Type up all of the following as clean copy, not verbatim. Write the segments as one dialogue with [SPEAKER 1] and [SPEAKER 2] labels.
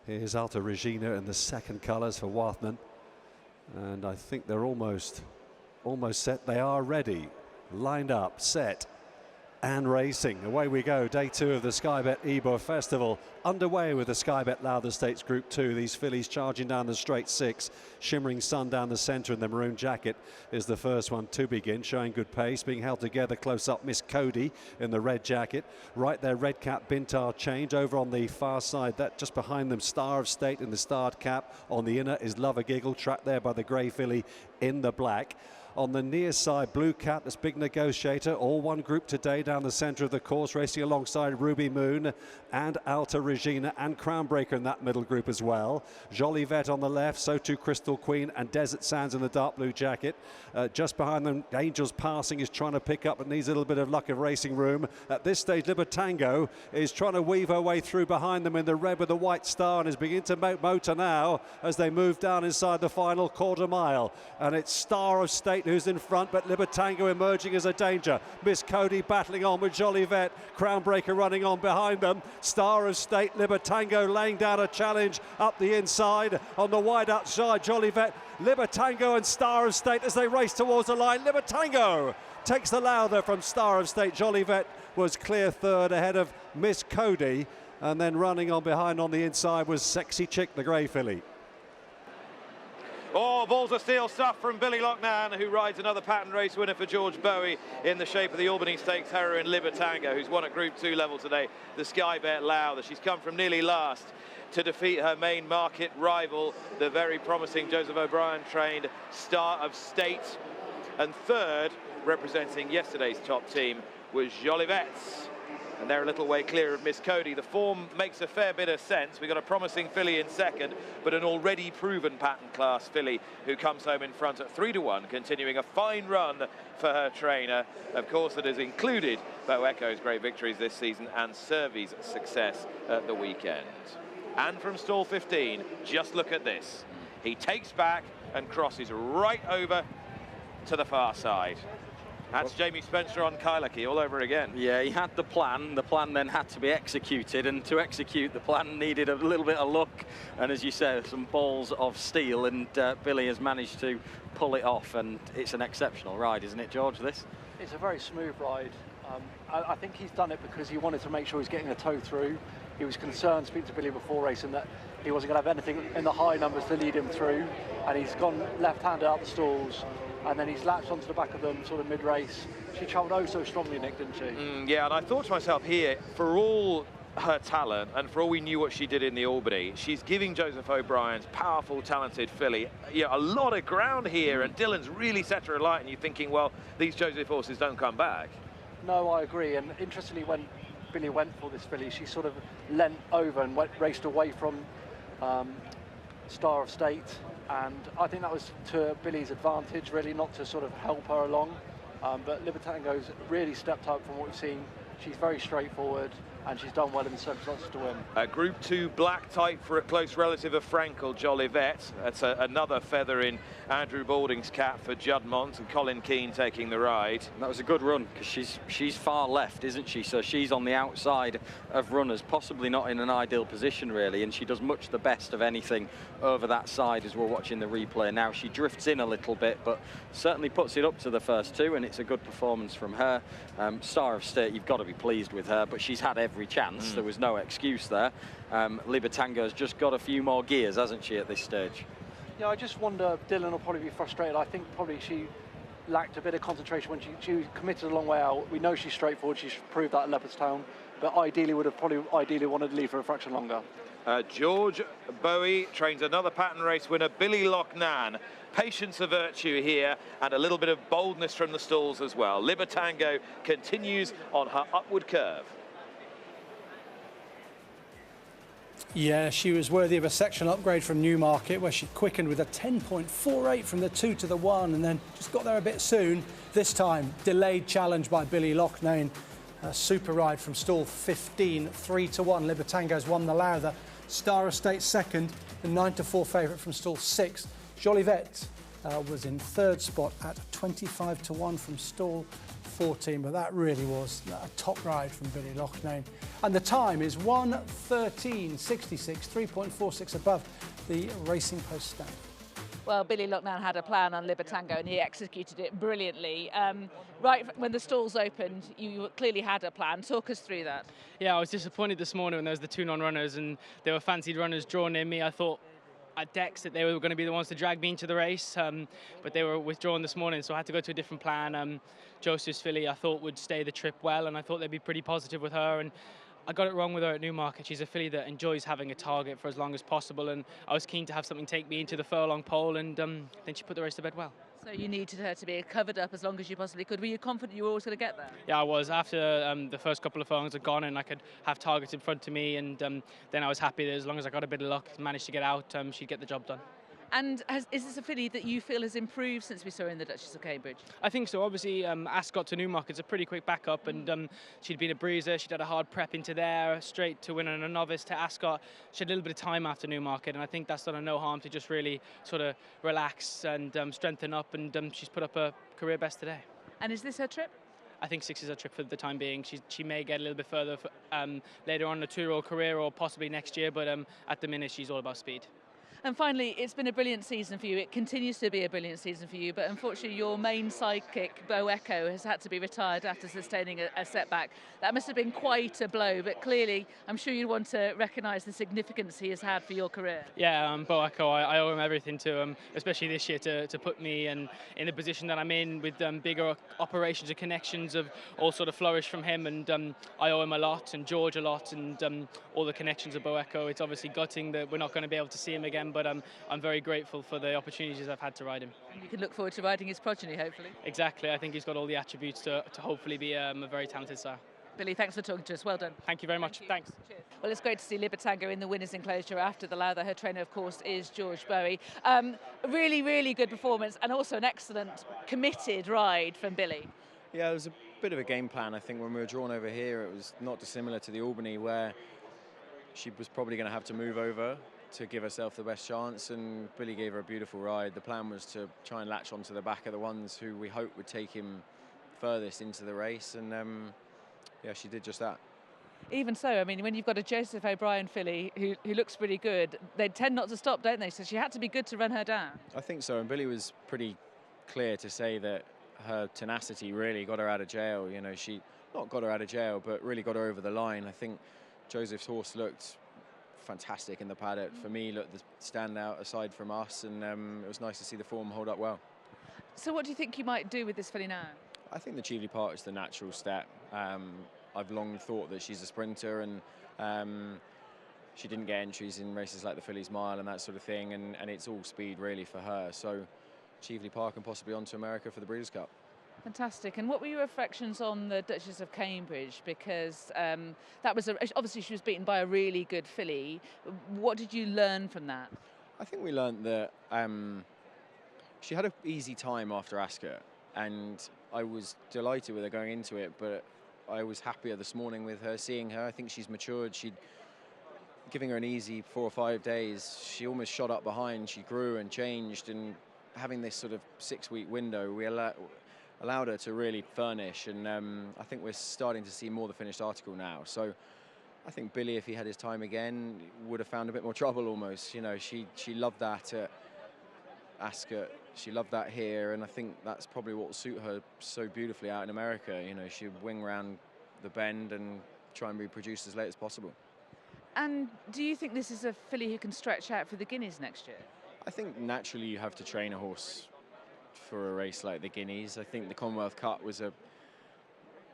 [SPEAKER 1] Here's Alta Regina in the second colours for Wathman. And I think they're almost set. They are ready, lined up, set, and racing. Away we go. Day 2 of the Sky Bet Ebor Festival underway with the Sky Bet Lowther Stakes Group 2. These fillies charging down the straight 6. Shimmering Sun down the centre in the maroon jacket is the first one to begin, showing good pace, being held together close up. Miss Cody in the red jacket. Right there, red cap Bintar change. Over on the far side, that just behind them, Star of State in the starred cap. On the inner is Love a Giggle, trapped there by the grey filly in the black. On the near side, Blue Cat, this big negotiator, all one group today down the centre of the course, racing alongside Ruby Moon and Alta Regina and Crownbreaker in that middle group as well. Jolivet on the left, so too Crystal Queen and Desert Sands in the dark blue jacket. Just behind them, Angels Passing is trying to pick up, but needs a little bit of luck of racing room. At this stage, Libertango is trying to weave her way through behind them in the red with the white star and is beginning to motor now as they move down inside the final quarter mile. And it's Star of State who's in front, but Libertango emerging as a danger. Miss Cody battling on with Jolivet. Crownbreaker running on behind them. Star of State, Libertango laying down a challenge up the inside. On the wide outside, Jolivet, Libertango and Star of State as they race towards the line. Libertango takes the Lowther from Star of State. Jolivet was clear third ahead of Miss Cody, and then running on behind on the inside was Sexy Chick, the grey filly.
[SPEAKER 2] Oh, balls of steel stuff from Billy Loughnane, who rides another pattern race winner for George Boughey in the shape of the Albany Stakes heroine Libertango, who's won at Group 2 level today, the Sky Bet Lowther. She's come from nearly last to defeat her main market rival, the very promising Joseph O'Brien trained Star of State. And third, representing yesterday's top team, was Jolivet's. And they're a little way clear of Miss Cody. The form makes a fair bit of sense. We've got a promising filly in second, but an already proven pattern class filly who comes home in front at 3-1, continuing a fine run for her trainer. Of course, that has included Bo Echo's great victories this season and Servy's success at the weekend. And from stall 15, just look at this. He takes back and crosses right over to the far side. That's Jamie Spencer on Kylecky all over again. Yeah, he had the plan then had to be executed, and to execute the plan needed a little bit of luck, and as you say, some balls of steel, and Billy has managed to pull it off, and it's an exceptional ride, isn't it, George, this?
[SPEAKER 3] It's a very smooth ride. I think he's done it because he wanted to make sure he's getting a toe through. He was concerned, speaking to Billy before racing, that he wasn't going to have anything in the high numbers to lead him through, and he's gone left-handed out the stalls, and then he's latched onto the back of them sort of mid-race. She travelled oh so strongly, Nick, didn't she? Yeah, and I thought to myself here, for all her talent and for all we knew what she did in the Albany, she's giving Joseph O'Brien's powerful, talented filly a lot of ground here, and Dylan's really set her alight, and you're thinking, well, these Joseph horses don't come back. No, I agree, and interestingly, when Billy went for this filly, she sort of leant over and raced away from Star of State, and I think that was to Billy's advantage, really, not to sort of help her along. But Libertango's really stepped up from what we've seen. She's very straightforward, and she's done well in the circumstances to win. Group 2 black type for a close relative of Frankel, Jolivet. That's another feather in Andrew Balding's cap for Juddmonte, and Colin Keane taking the ride. And that was a good run, because she's far left, isn't she? So she's on the outside of runners, possibly not in an ideal position, really, and she does much the best of anything over that side as we're watching the replay now. She drifts in a little bit, but certainly puts it up to the first two, and it's a good performance from her. Star of State, you've got to be pleased with her, but she's had every chance. There was no excuse there. Libertango's just got a few more gears, hasn't she, at this stage? Yeah, I just wonder, Dylan will probably be frustrated. I think probably she lacked a bit of concentration when she committed a long way out. We know she's straightforward, she's proved that at Leopardstown, but ideally would have probably wanted to leave for a fraction longer. George Boughey trains another pattern race winner, Billy Loughnane. Patience of virtue here, and a little bit of boldness from the stalls as well. Libertango continues on her upward curve.
[SPEAKER 4] Yeah, she was worthy of a sectional upgrade from Newmarket, where she quickened with a 10.48 from the 2 to the 1, and then just got there a bit soon. This time, delayed challenge by Billy Loughnane. A super ride from stall 15, 3-1. Libertango's won the Lowther. Star of State second, the 9-4 favourite from stall 6. Jolivet was in third spot at 25-1 from stall 14, but that really was a top ride from Billy Loughnane. And the time is 1:13.66, 3.46 above the Racing Post standard.
[SPEAKER 5] Well, Billy Loughnane had a plan on Libertango and he executed it brilliantly. Right when the stalls opened, you clearly had a plan. Talk us through that.
[SPEAKER 6] Yeah, I was disappointed this morning when there was the two non-runners and there were fancied runners drawn near me. I thought at Dex that they were going to be the ones to drag me into the race, but they were withdrawn this morning, so I had to go to a different plan. Joseph's filly I thought would stay the trip well, and I thought they'd be pretty positive with her, and I got it wrong with her at Newmarket. She's a filly that enjoys having a target for as long as possible, and I was keen to have something take me into the furlong pole, and then she put the race to bed well.
[SPEAKER 5] So you needed her to be covered up as long as you possibly could. Were you confident you were always going to get there?
[SPEAKER 6] Yeah, I was. After the first couple of furlongs had gone and I could have targets in front of me, and then I was happy that as long as I got a bit of luck, managed to get out, she'd get the job done.
[SPEAKER 5] And is this a filly that you feel has improved since we saw her in the Duchess of Cambridge?
[SPEAKER 6] I think so. Obviously, Ascot to Newmarket's a pretty quick backup, and she'd been a breezer. She'd had a hard prep into there, straight to winning a novice to Ascot. She had a little bit of time after Newmarket, and I think that's done her no harm to just really sort of relax and strengthen up, and she's put up a career best today.
[SPEAKER 5] And is this her trip?
[SPEAKER 6] I think 6 is her trip for the time being. She may get a little bit further later on in the two-year-old career or possibly next year, but at the minute she's all about speed.
[SPEAKER 5] And finally, it's been a brilliant season for you. It continues to be a brilliant season for you, but unfortunately your main sidekick, Beau Echo, has had to be retired after sustaining a setback. That must have been quite a blow, but clearly I'm sure you want to recognise the significance he has had for your career.
[SPEAKER 6] Yeah, Beau Echo, I owe him everything especially this year to put me in the position that I'm in with bigger operations and connections of all sort of flourish from him, and I owe him a lot and George a lot, and all the connections of Beau Echo. It's obviously gutting that we're not going to be able to see him again, but I'm very grateful for the opportunities I've had to ride him.
[SPEAKER 5] And you can look forward to riding his progeny, hopefully.
[SPEAKER 6] Exactly, I think he's got all the attributes to hopefully be a very talented star.
[SPEAKER 5] Billy, thanks for talking to us. Well done.
[SPEAKER 6] Thank you very much. Thanks.
[SPEAKER 5] Cheers. Well, it's great to see Libertango in the winner's enclosure after the Lowther. Her trainer, of course, is George Boughey. Really, really good performance, and also an excellent, committed ride from Billy.
[SPEAKER 7] Yeah, it was a bit of a game plan. I think when we were drawn over here, it was not dissimilar to the Albany, where she was probably going to have to move over to give herself the best chance, and Billy gave her a beautiful ride. The plan was to try and latch onto the back of the ones who we hope would take him furthest into the race, and yeah, she did just that.
[SPEAKER 5] Even so, I mean, when you've got a Joseph O'Brien filly who looks pretty good, they tend not to stop, don't they? So she had to be good to run her down.
[SPEAKER 7] I think so, and Billy was pretty clear to say that her tenacity really got her out of jail. You know, she not got her out of jail, but really got her over the line. I think Joseph's horse looked fantastic in the paddock. For me, looked the standout aside from us, and it was nice to see the form hold up well.
[SPEAKER 5] So what do you think you might do with this filly now?
[SPEAKER 7] I think the Cheveley Park is the natural step. I've long thought that she's a sprinter, and she didn't get entries in races like the Fillies Mile and that sort of thing, and it's all speed really for her. So Cheveley Park and possibly on to America for the Breeders' Cup.
[SPEAKER 5] Fantastic. And what were your reflections on the Duchess of Cambridge? Because that was obviously she was beaten by a really good filly. What did you learn from that?
[SPEAKER 7] I think we learned that she had an easy time after Ascot, and I was delighted with her going into it, but I was happier this morning with her, seeing her. I think she's matured. Giving her an easy 4 or 5 days, she almost shot up behind. She grew and changed, and having this sort of 6-week window, we allowed her to really furnish, and I think we're starting to see more of the finished article now. So I think Billy, if he had his time again, would have found a bit more trouble almost. You know, she loved that at Ascot, she loved that here, and I think that's probably what will suit her so beautifully out in America. You know, she'll wing round the bend and try and be produced as late as possible.
[SPEAKER 5] And do you think this is a filly who can stretch out for the Guineas next year?
[SPEAKER 7] I think naturally you have to train a horse for a race like the Guineas. I think the Commonwealth Cup was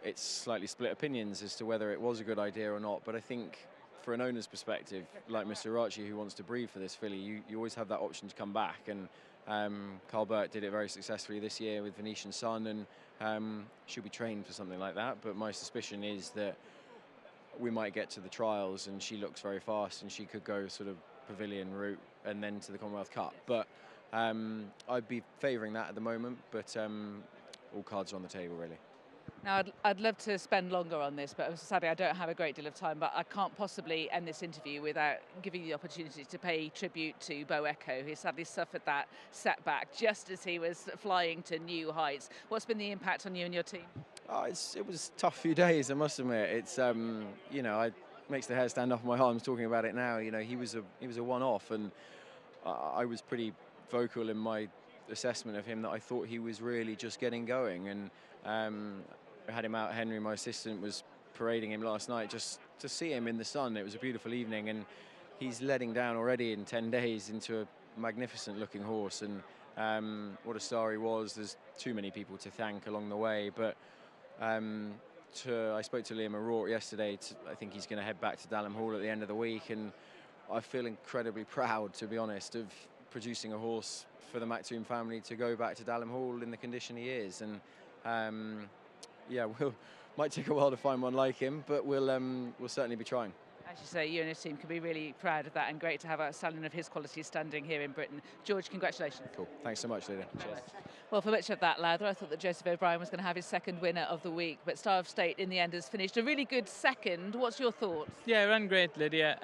[SPEAKER 7] it's slightly split opinions as to whether it was a good idea or not, but I think for an owner's perspective, like Mr. Archie, who wants to breed for this filly, you always have that option to come back, and Carl Burt did it very successfully this year with Venetian Sun, and she'll be trained for something like that, but my suspicion is that we might get to the trials and she looks very fast and she could go sort of pavilion route and then to the Commonwealth Cup, but I'd be favouring that at the moment, but all cards are on the table really.
[SPEAKER 5] Now, I'd love to spend longer on this, but sadly I don't have a great deal of time, but I can't possibly end this interview without giving you the opportunity to pay tribute to Beau Echo, who sadly suffered that setback just as he was flying to new heights. What's been the impact on you and your team?
[SPEAKER 7] It was a tough few days, I must admit. It's you know, it makes the hair stand off my arms talking about it now. You know, he was a one-off, and I was pretty vocal in my assessment of him that I thought he was really just getting going. And I had him out. Henry, my assistant, was parading him last night just to see him in the sun. It was a beautiful evening, and he's letting down already in 10 days into a magnificent-looking horse. And what a star he was. There's too many people to thank along the way, but. I spoke to Liam O'Rourke yesterday. I think he's going to head back to Dalham Hall at the end of the week, and I feel incredibly proud, to be honest, of producing a horse for the Maktoum family to go back to Dalham Hall in the condition he is. And yeah, might take a while to find one like him, but we'll certainly be trying.
[SPEAKER 5] As you say, you and his team can be really proud of that, and great to have a stallion of his quality standing here in Britain. George, congratulations.
[SPEAKER 7] Cool. Thanks so much, Lydia. Cheers.
[SPEAKER 5] Well, for much of that, Lowther, I thought that Joseph O'Brien was going to have his second winner of the week, but Star of State in the end has finished a really good second. What's your thoughts?
[SPEAKER 6] Yeah, ran great, Lydia.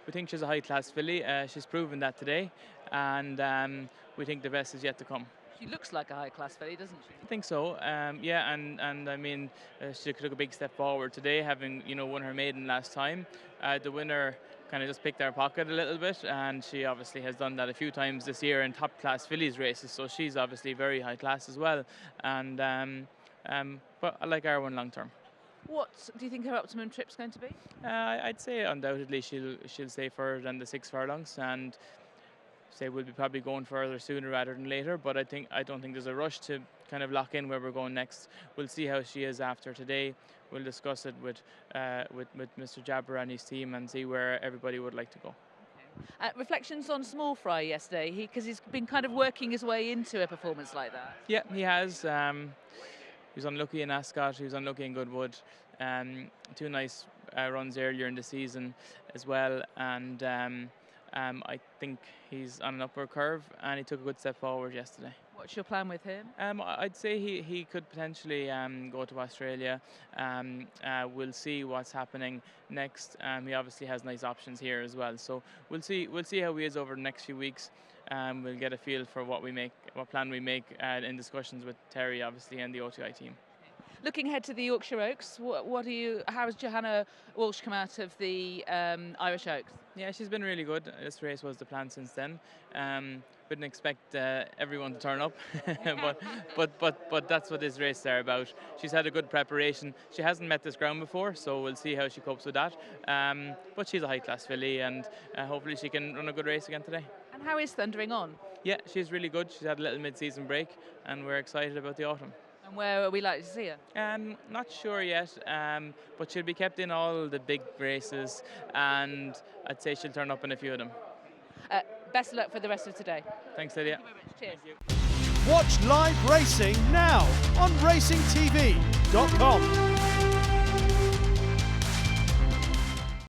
[SPEAKER 6] We think she's a high-class filly. She's proven that today, and we think the best is yet to come.
[SPEAKER 5] She looks like a high-class filly, doesn't she?
[SPEAKER 6] I think so. Yeah, and I mean, she took a big step forward today, having won her maiden last time. The winner kind of just picked our pocket a little bit, and she obviously has done that a few times this year in top-class fillies races. So she's obviously very high class as well. And but I like our one long term.
[SPEAKER 5] What do you think her optimum trip's going to be?
[SPEAKER 6] I'd say undoubtedly she'll stay further than the 6 furlongs, and say we'll be probably going further sooner rather than later. But I don't think there's a rush to kind of lock in where we're going next. We'll see how she is after today. We'll discuss it with Mr. Jabber and his team and see where everybody would like to go.
[SPEAKER 5] Okay. Reflections on Small Fry yesterday, because he's been kind of working his way into a performance like that.
[SPEAKER 6] Yeah, he has. He was unlucky in Ascot. He was unlucky in Goodwood. 2 nice runs earlier in the season as well, and I think he's on an upward curve, and he took a good step forward yesterday.
[SPEAKER 5] What's your plan with him?
[SPEAKER 6] I'd say he could potentially go to Australia. We'll see what's happening next. He obviously has nice options here as well, so we'll see how he is over the next few weeks. We'll get a feel for what plan we make in discussions with Terry, obviously, and the OTI team.
[SPEAKER 5] Looking ahead to the Yorkshire Oaks, how has Johanna Walsh come out of the Irish Oaks?
[SPEAKER 6] Yeah, she's been really good. This race was the plan since then. Wouldn't expect everyone to turn up, but that's what this race is about. She's had a good preparation. She hasn't met this ground before, so we'll see how she copes with that. But she's a high-class filly, and hopefully she can run a good race again today.
[SPEAKER 5] And how is Thundering On?
[SPEAKER 6] Yeah, she's really good. She's had a little mid-season break, and we're excited about the autumn.
[SPEAKER 5] And where are we likely to see her?
[SPEAKER 6] Not sure yet, but she'll be kept in all the big races, and I'd say she'll turn up in a few of them.
[SPEAKER 5] Best of luck for the rest of today.
[SPEAKER 6] Thanks, Lydia.
[SPEAKER 5] Thank you very much. Cheers.
[SPEAKER 8] Watch live racing now on racingtv.com.